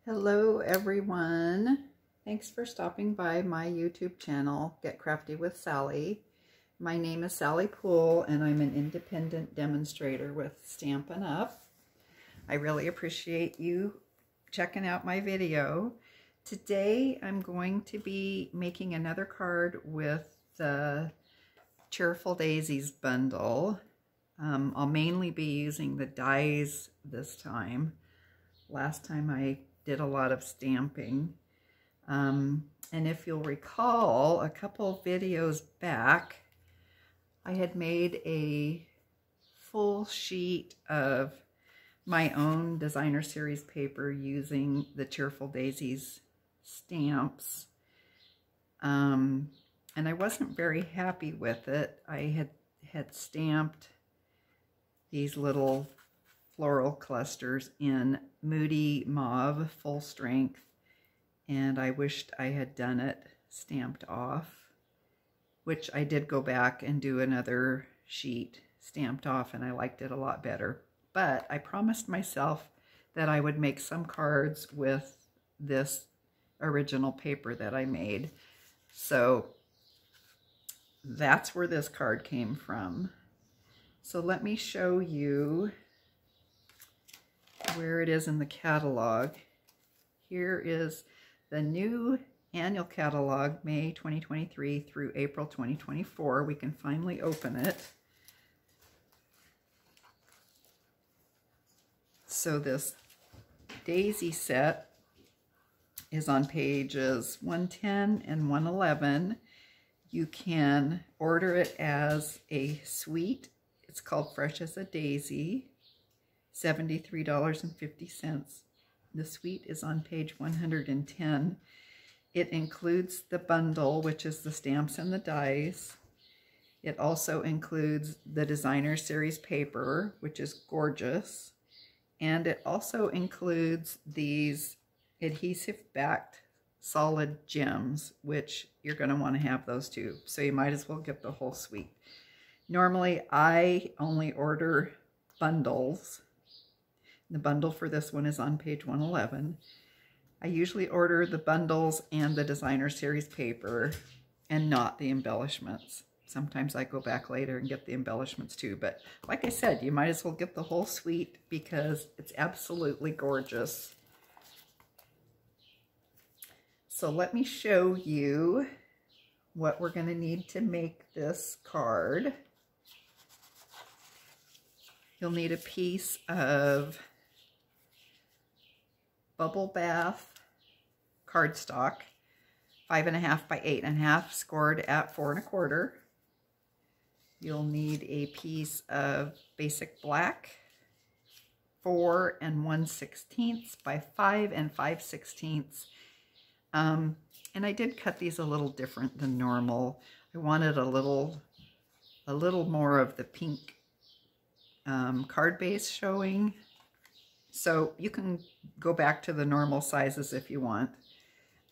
Hello everyone. Thanks for stopping by my YouTube channel, Get Crafty with Sally. My name is Sally Poole and I'm an independent demonstrator with Stampin' Up. I really appreciate you checking out my video. Today I'm going to be making another card with the Cheerful Daisies bundle. I'll mainly be using the dies this time. Last time I did a lot of stamping. And if you'll recall, a couple videos back, I had made a full sheet of my own designer series paper using the Cheerful Daisies stamps. And I wasn't very happy with it. I had stamped these little floral clusters in Moody Mauve full strength, and I wished I had done it stamped off, which I did go back and do another sheet stamped off, and I liked it a lot better. But I promised myself that I would make some cards with this original paper that I made. So that's where this card came from. So let me show you where it is in the catalog. Here is the new annual catalog, May 2023 through April 2024. We can finally open it. So this daisy set is on pages 110 and 111. You can order it as a suite. It's called Fresh as a Daisy. $73.50. The suite is on page 110. It includes the bundle, which is the stamps and the dies. It also includes the designer series paper, which is gorgeous. And it also includes these adhesive-backed solid gems, which you're going to want to have those too. So you might as well get the whole suite. Normally, I only order bundles. The bundle for this one is on page 111. I usually order the bundles and the designer series paper and not the embellishments. Sometimes I go back later and get the embellishments too, but like I said, you might as well get the whole suite because it's absolutely gorgeous. So let me show you what we're going to need to make this card. You'll need a piece of bubble bath cardstock, 5.5 by 8.5, scored at 4 1/4. You'll need a piece of basic black, 4 1/16 by 5 5/16. And I did cut these a little different than normal. I wanted a little more of the pink card base showing. So you can go back to the normal sizes if you want.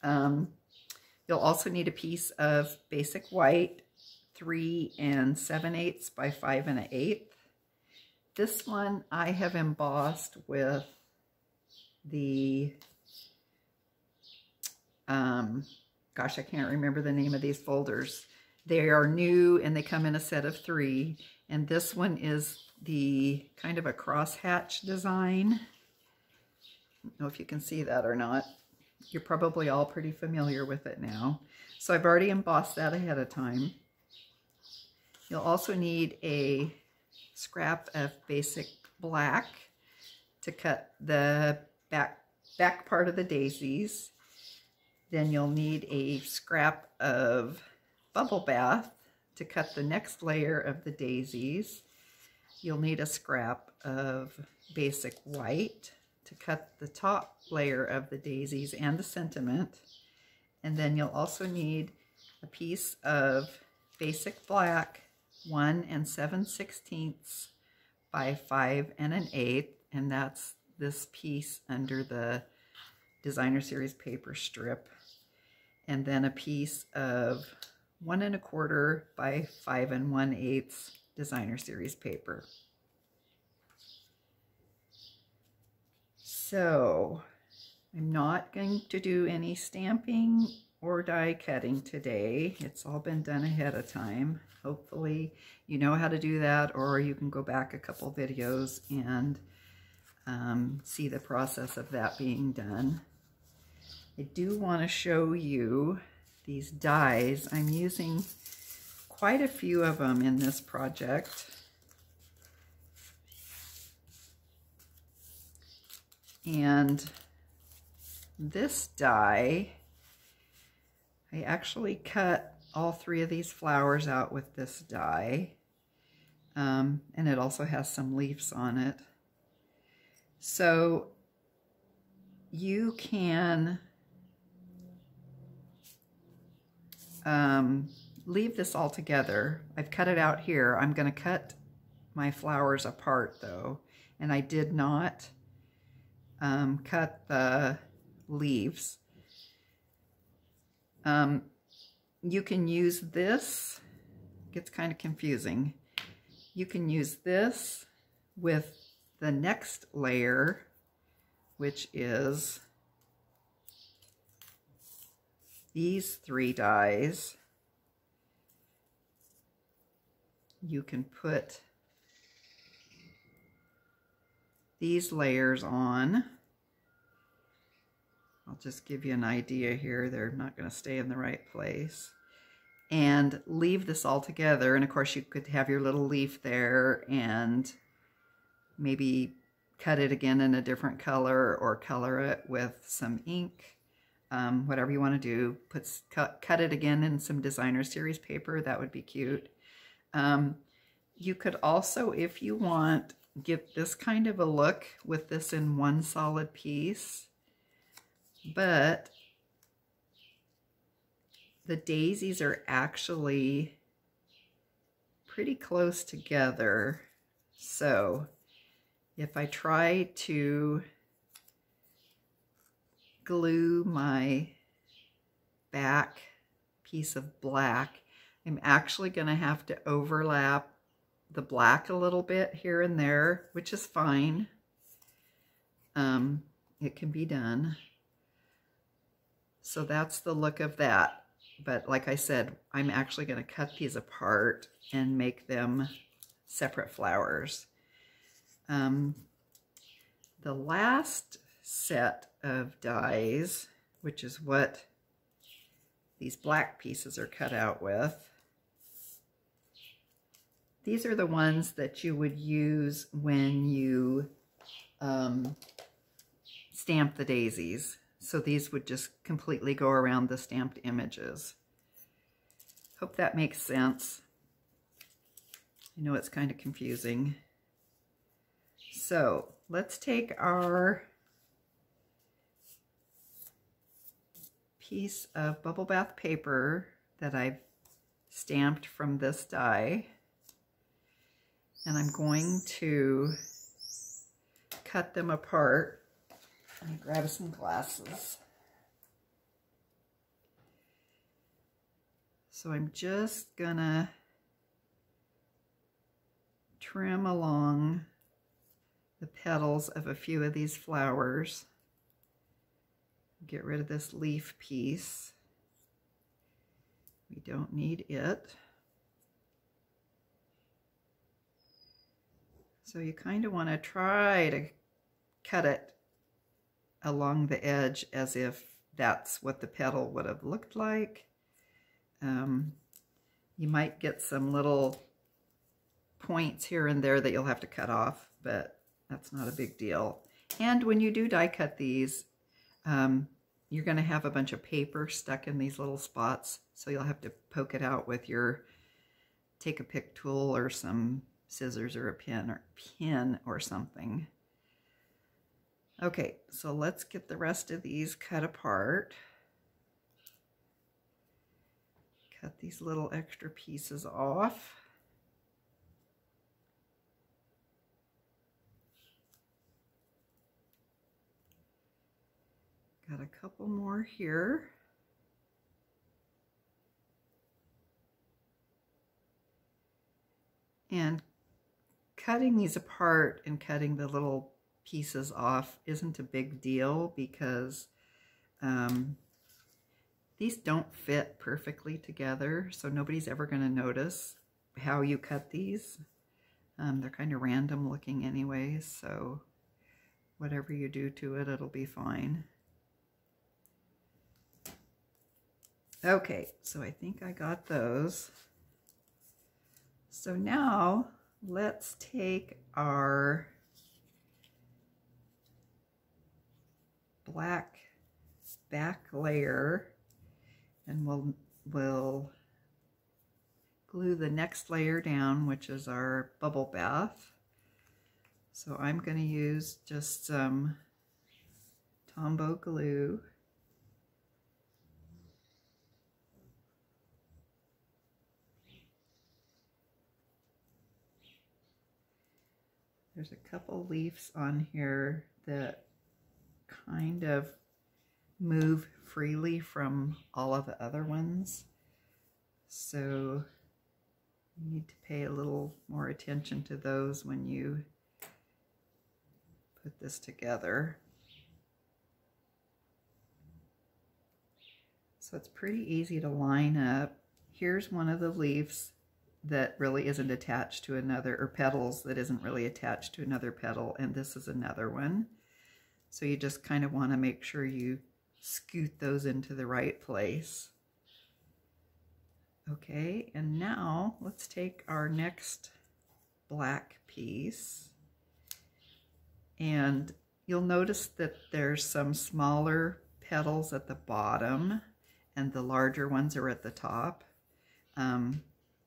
You'll also need a piece of basic white, 3 7/8 by 5 1/8. This one I have embossed with the, gosh, I can't remember the name of these folders. They are new and they come in a set of 3. And this one is the kind of a crosshatch design. I don't know if you can see that or not. You're probably all pretty familiar with it now. So I've already embossed that ahead of time. You'll also need a scrap of basic black to cut the back part of the daisies. Then you'll need a scrap of bubble bath to cut the next layer of the daisies. You'll need a scrap of basic white to cut the top layer of the daisies and the sentiment. And then you'll also need a piece of basic black, 1 7/16 by 5 1/8, and that's this piece under the designer series paper strip. And then a piece of 1 1/4 by 5 1/8 designer series paper. So I'm not going to do any stamping or die cutting today. It's all been done ahead of time. Hopefully you know how to do that, or you can go back a couple videos and see the process of that being done. I do want to show you these dies. I'm using quite a few of them in this project. And this die, I actually cut all 3 of these flowers out with this die. And it also has some leaves on it. So you can leave this all together. I've cut it out here. I'm going to cut my flowers apart though, and I did not cut the leaves. You can use this, it gets kind of confusing. You can use this with the next layer, which is these 3 dies. You can put these layers on. I'll just give you an idea here. They're not going to stay in the right place. And leave this all together. And of course you could have your little leaf there and maybe cut it again in a different color or color it with some ink. Whatever you want to do. Cut it again in some designer series paper. That would be cute. You could also, if you want, get this kind of a look with this in one solid piece. But the daisies are actually pretty close together. So if I try to glue my back piece of black, I'm actually going to have to overlap the black a little bit here and there, which is fine. It can be done. So that's the look of that. But like I said, I'm actually going to cut these apart and make them separate flowers. The last set of dies, which is what these black pieces are cut out with, these are the ones that you would use when you stamp the daisies. So these would just completely go around the stamped images. Hope that makes sense. I know it's kind of confusing. So let's take our piece of bubble bath paper that I've stamped from this die, and I'm going to cut them apart. Let me grab some glasses. So I'm just gonna trim along the petals of a few of these flowers. Get rid of this leaf piece. We don't need it. So you kind of want to try to cut it along the edge as if that's what the petal would have looked like. You might get some little points here and there that you'll have to cut off, but that's not a big deal. And when you do die cut these, you're going to have a bunch of paper stuck in these little spots, so you'll have to poke it out with your take a pick tool or some scissors or a pin or something. Okay, so let's get the rest of these cut apart. Cut these little extra pieces off. Got a couple more here. And cutting these apart and cutting the little pieces off isn't a big deal because these don't fit perfectly together, so nobody's ever going to notice how you cut these. They're kind of random looking anyway, so whatever you do to it, it'll be fine. Okay, so I think I got those. So now let's take our black back layer and we'll glue the next layer down, which is our bubble bath. So I'm going to use just some Tombow glue. There's a couple leaves on here that kind of move freely from all of the other ones. So you need to pay a little more attention to those when you put this together. So it's pretty easy to line up. Here's one of the leaves that really isn't attached to another, or petals that isn't really attached to another petal, and this is another one. So you just kind of want to make sure you scoot those into the right place. Okay, and now let's take our next black piece, and you'll notice that there's some smaller petals at the bottom and the larger ones are at the top.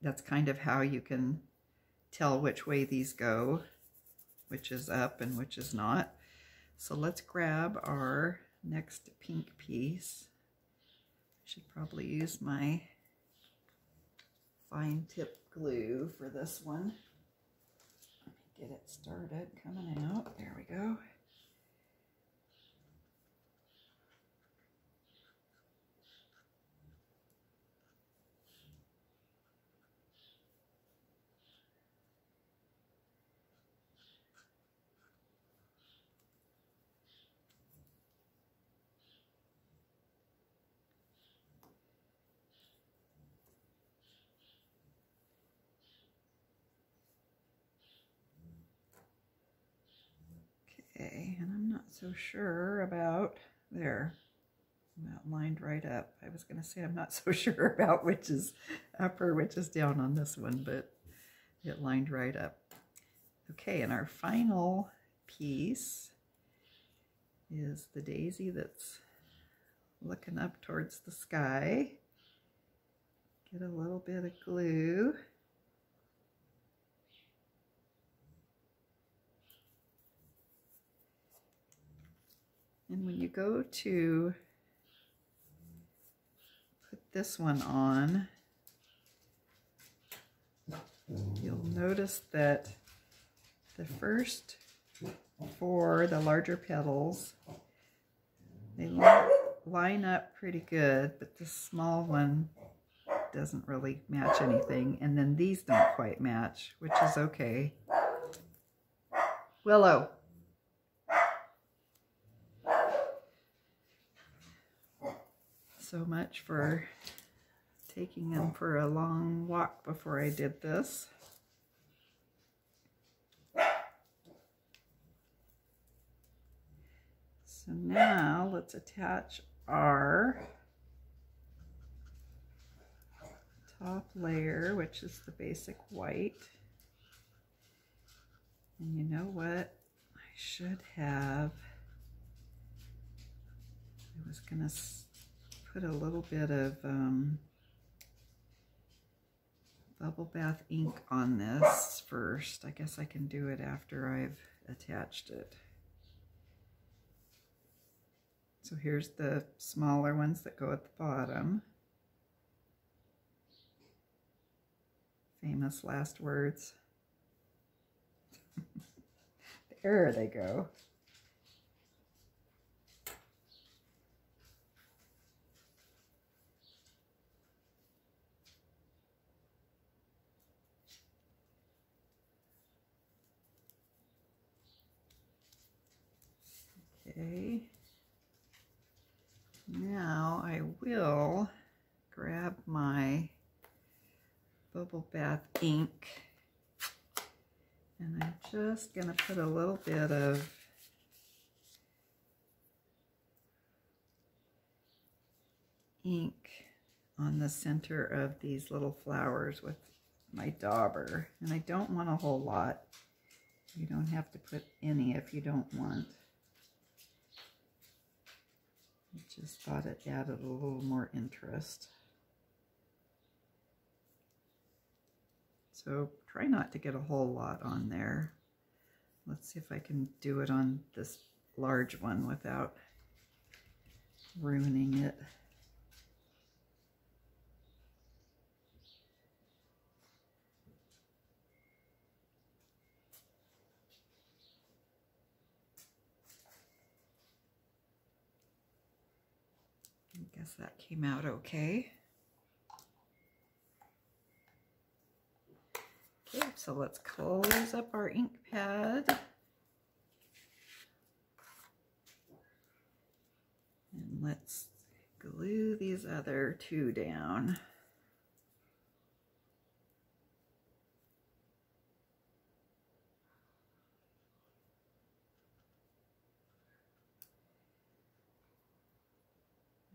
That's kind of how you can tell which way these go, which is up and which is not. So let's grab our next pink piece. I should probably use my fine tip glue for this one. Let me get it started coming out. There we go. Okay, and I'm not so sure about there. That lined right up. I was going to say I'm not so sure about which is up or which is down on this one, but it lined right up. Okay, and our final piece is the daisy that's looking up towards the sky. Get a little bit of glue. And when you go to put this one on, you'll notice that the first four, the larger petals, they line up pretty good, but the small one doesn't really match anything. And then these don't quite match, which is okay. Willow. So much for taking them for a long walk before I did this. So now let's attach our top layer, which is the basic white. And you know what? I should have, I was gonna put a little bit of bubble bath ink on this first. I guess I can do it after I've attached it. So here's the smaller ones that go at the bottom. Famous last words. There they go. Okay. Now I will grab my bubble bath ink, and I'm just going to put a little bit of ink on the center of these little flowers with my dauber. And I don't want a whole lot. You don't have to put any if you don't want. I just thought it added a little more interest. So try not to get a whole lot on there. Let's see if I can do it on this large one without ruining it. I guess that came out okay. Okay, so let's close up our ink pad. And let's glue these other two down.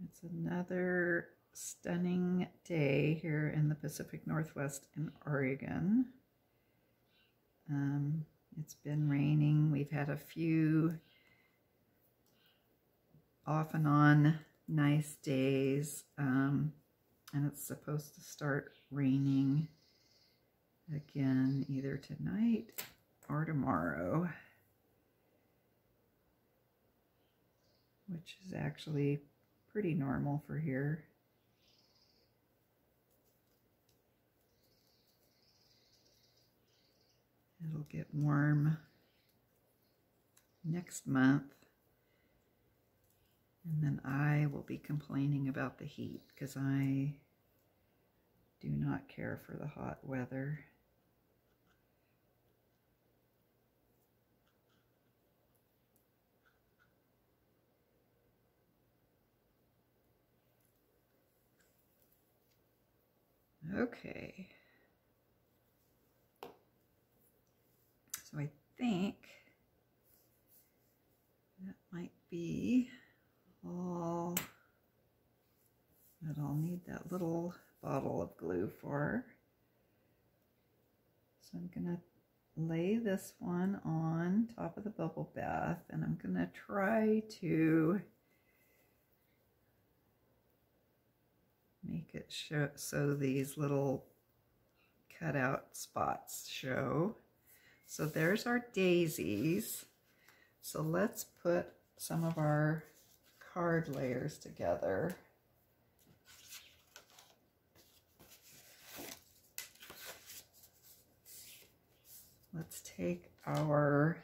It's another stunning day here in the Pacific Northwest in Oregon. It's been raining. We've had a few off and on nice days, and it's supposed to start raining again either tonight or tomorrow, which is actually pretty normal for here. It'll get warm next month, and then I will be complaining about the heat because I do not care for the hot weather. Okay. So I think that might be all that I'll need that little bottle of glue for. So I'm going to lay this one on top of the bubble bath, and I'm going to try to make it show so these little cutout spots show. So there's our daisies. So let's put some of our card layers together. Let's take our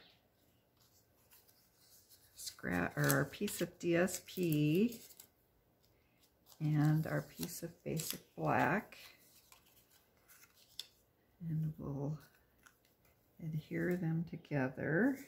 scrap or our piece of DSP and our piece of basic black, and we'll adhere them together.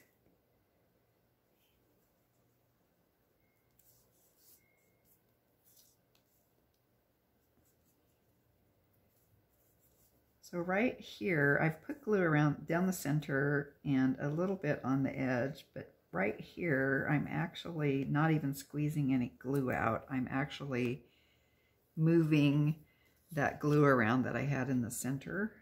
So right here, I've put glue around down the center and a little bit on the edge, but right here, I'm actually not even squeezing any glue out. I'm actually moving that glue around that I had in the center.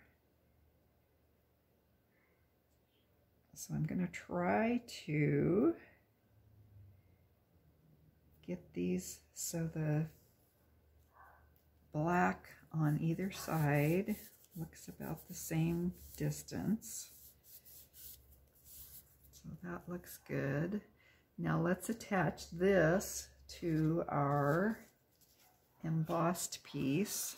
So I'm going to try to get these so the black on either side looks about the same distance. So that looks good. Now let's attach this to our embossed piece.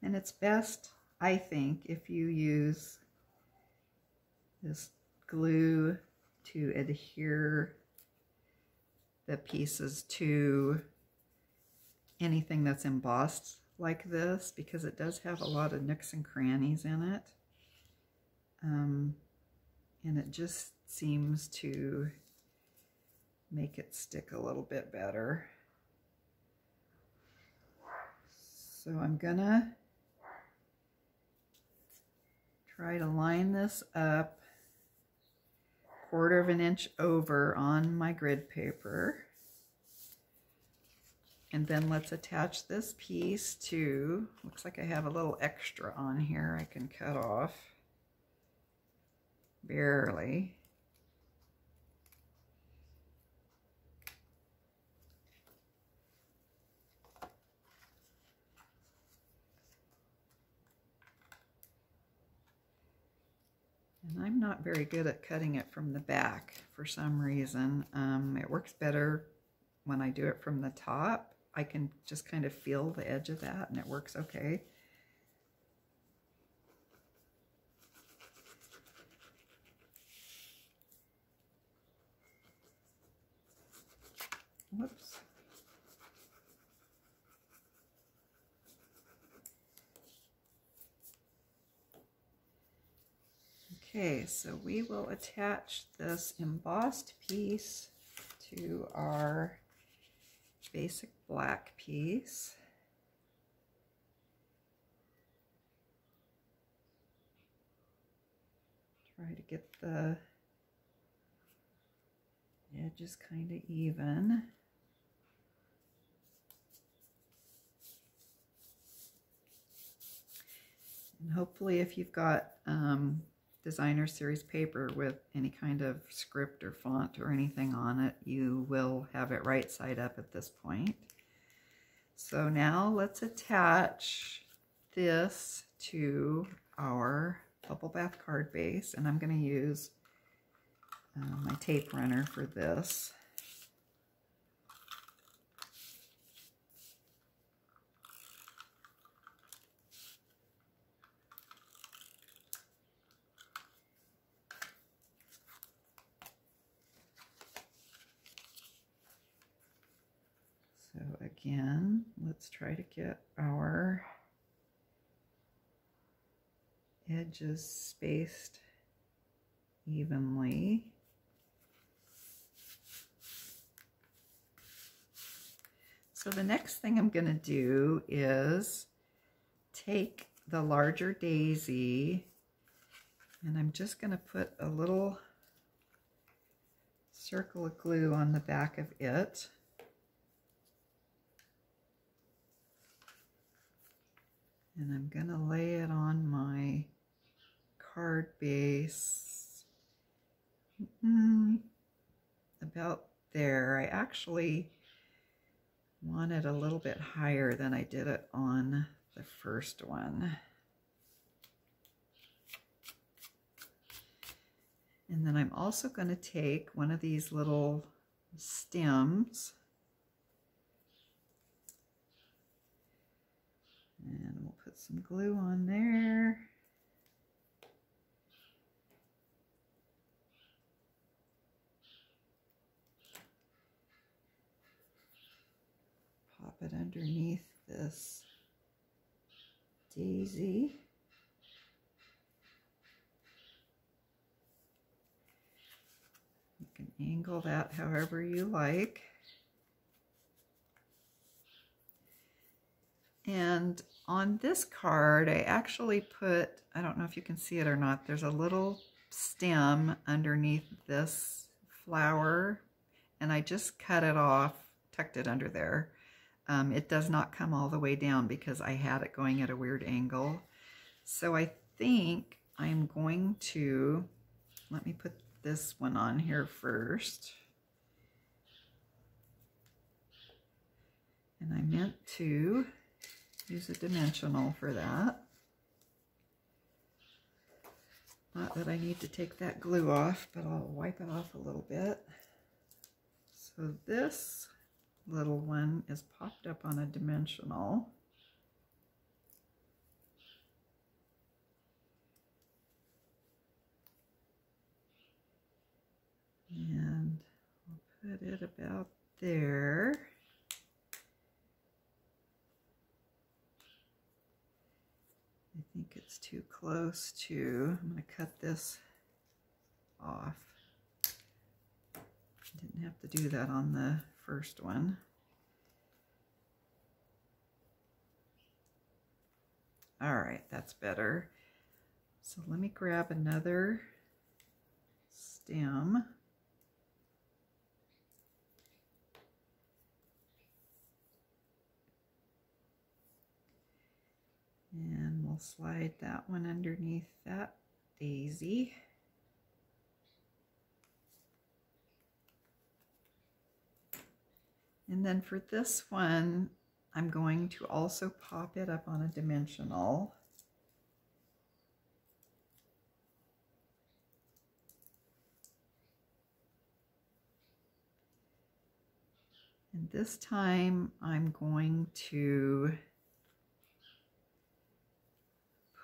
And it's best, I think, if you use this glue to adhere the pieces to anything that's embossed like this, because it does have a lot of nooks and crannies in it. And it just seems to make it stick a little bit better. So I'm gonna try to line this up 1/4 of an inch over on my grid paper. And then let's attach this piece to, looks like I have a little extra on here I can cut off, barely. And I'm not very good at cutting it from the back for some reason. It works better when I do it from the top. I can just kind of feel the edge of that and it works okay. Whoops. Okay, so we will attach this embossed piece to our basic black piece. Try to get the edges kind of even. And hopefully if you've got designer series paper with any kind of script or font or anything on it, you will have it right side up at this point. So now let's attach this to our bubble bath card base, and I'm going to use my tape runner for this. So again, let's try to get our edges spaced evenly. So the next thing I'm going to do is take the larger daisy, and I'm just going to put a little circle of glue on the back of it. And I'm going to lay it on my card base about there. I actually want it a little bit higher than I did it on the first one. And then I'm also going to take one of these little stems and we'll put some glue on there. Pop it underneath this daisy. You can angle that however you like. And on this card, I actually put, I don't know if you can see it or not, there's a little stem underneath this flower, and I just cut it off, tucked it under there. It does not come all the way down because I had it going at a weird angle. So I think I'm going to, let me put this one on here first. And I meant to use a dimensional for that. Not that I need to take that glue off, but I'll wipe it off a little bit. So this little one is popped up on a dimensional. And I'll put it about there. I think it's too close to, I'm going to cut this off. Didn't have to do that on the first one. All right, that's better. So let me grab another stem. And we'll slide that one underneath that daisy. And then for this one, I'm going to also pop it up on a dimensional. And this time I'm going to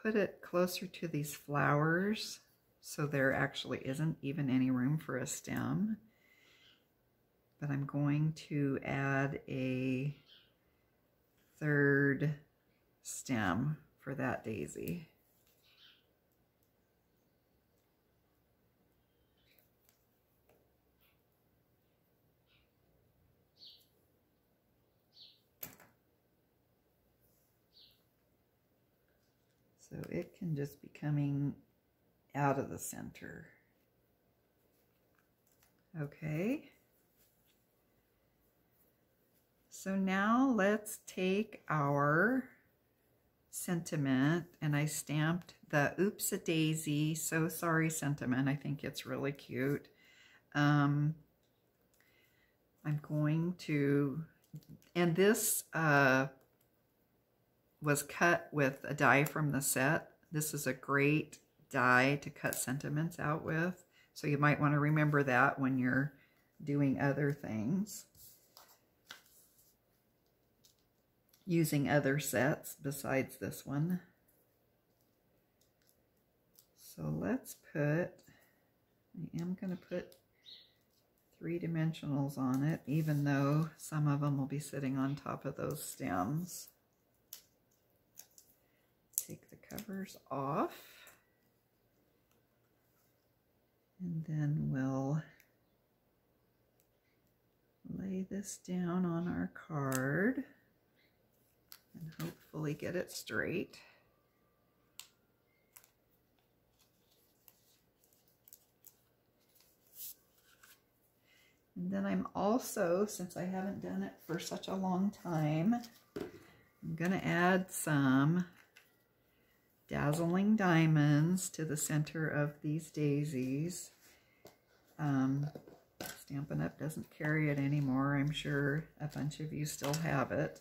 put it closer to these flowers so there actually isn't even any room for a stem. But I'm going to add a third stem for that daisy. So it can just be coming out of the center. Okay. So now let's take our sentiment, and I stamped the Oops a Daisy, So Sorry sentiment. I think it's really cute. I'm going to, and this was cut with a die from the set. This is a great die to cut sentiments out with. So you might want to remember that when you're doing other things, using other sets besides this one. So let's put, I am going to put 3 dimensionals on it, even though some of them will be sitting on top of those stems. Take the covers off, and then we'll lay this down on our card and hopefully get it straight. And then I'm also, since I haven't done it for such a long time, I'm going to add some dazzling diamonds to the center of these daisies. Stampin' Up! Doesn't carry it anymore. I'm sure a bunch of you still have it.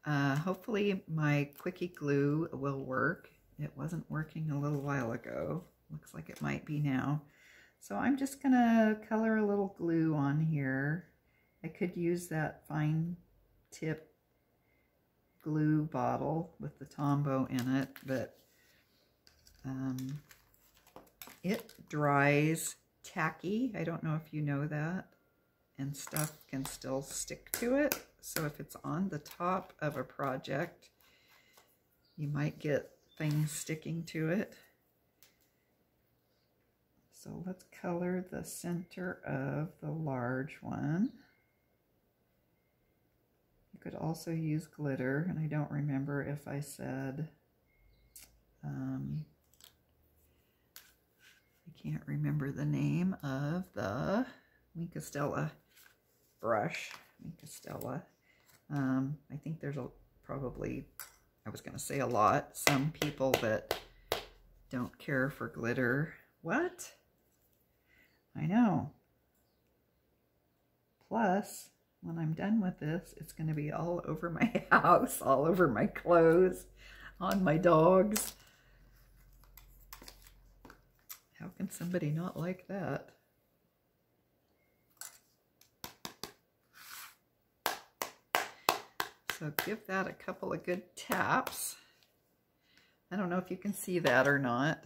Hopefully my quickie glue will work. It wasn't working a little while ago. Looks like it might be now. So I'm just gonna color a little glue on here. I could use that fine tip glue bottle with the Tombow in it, but it dries tacky. I don't know if you know that. And stuff can still stick to it. So if it's on the top of a project, you might get things sticking to it. So let's color the center of the large one. You could also use glitter, and I don't remember if I said, I can't remember the name of the Winkostella brush. Winkostella. I think there's probably, I was going to say a lot, some people that don't care for glitter. What? I know. Plus, when I'm done with this, it's going to be all over my house, all over my clothes, on my dogs. How can somebody not like that? So give that a couple of good taps. I don't know if you can see that or not.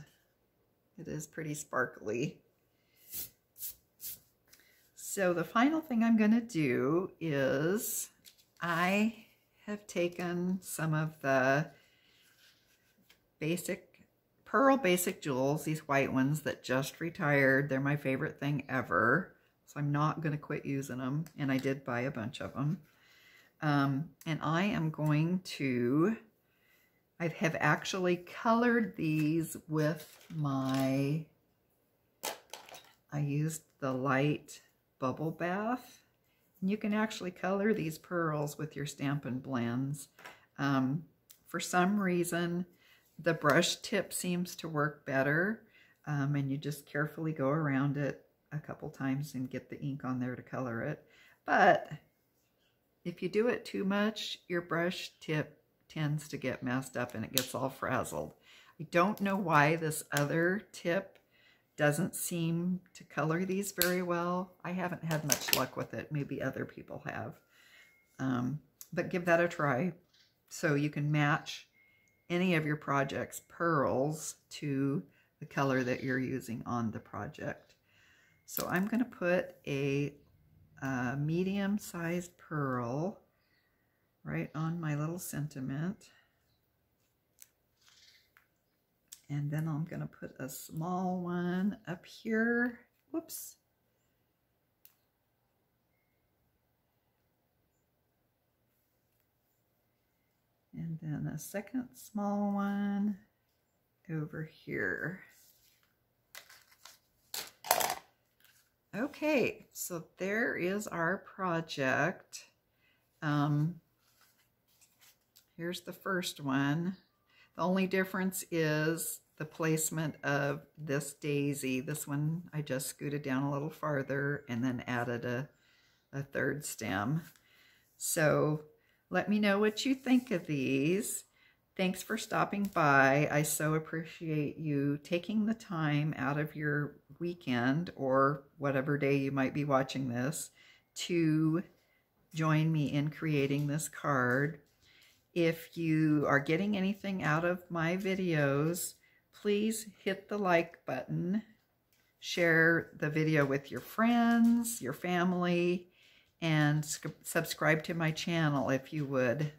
It is pretty sparkly. So the final thing I'm going to do is I have taken some of the Pearl Basic Jewels, these white ones that just retired. They're my favorite thing ever. So I'm not going to quit using them. And I did buy a bunch of them. And I am going to, I have actually colored these with I used the light bubble bath. And you can actually color these pearls with your Stampin' blends. For some reason, the brush tip seems to work better, and you just carefully go around it a couple times and get the ink on there to color it. But if you do it too much, your brush tip tends to get messed up and it gets all frazzled. I don't know why this other tip doesn't seem to color these very well. I haven't had much luck with it. Maybe other people have. But give that a try so you can match any of your project's pearls to the color that you're using on the project. So I'm going to put a medium-sized pearl right on my little sentiment. And then I'm going to put a small one up here. Whoops. And then a second small one over here. Okay, so there is our project. Here's the first one. The only difference is the placement of this daisy. This one I just scooted down a little farther and then added a third stem. So let me know what you think of these. Thanks for stopping by. I so appreciate you taking the time out of your weekend or whatever day you might be watching this to join me in creating this card. If you are getting anything out of my videos, please hit the like button, share the video with your friends, your family, and subscribe to my channel if you would.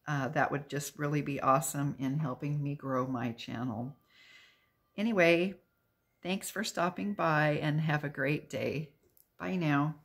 That would just really be awesome in helping me grow my channel. Anyway, thanks for stopping by and have a great day. Bye now.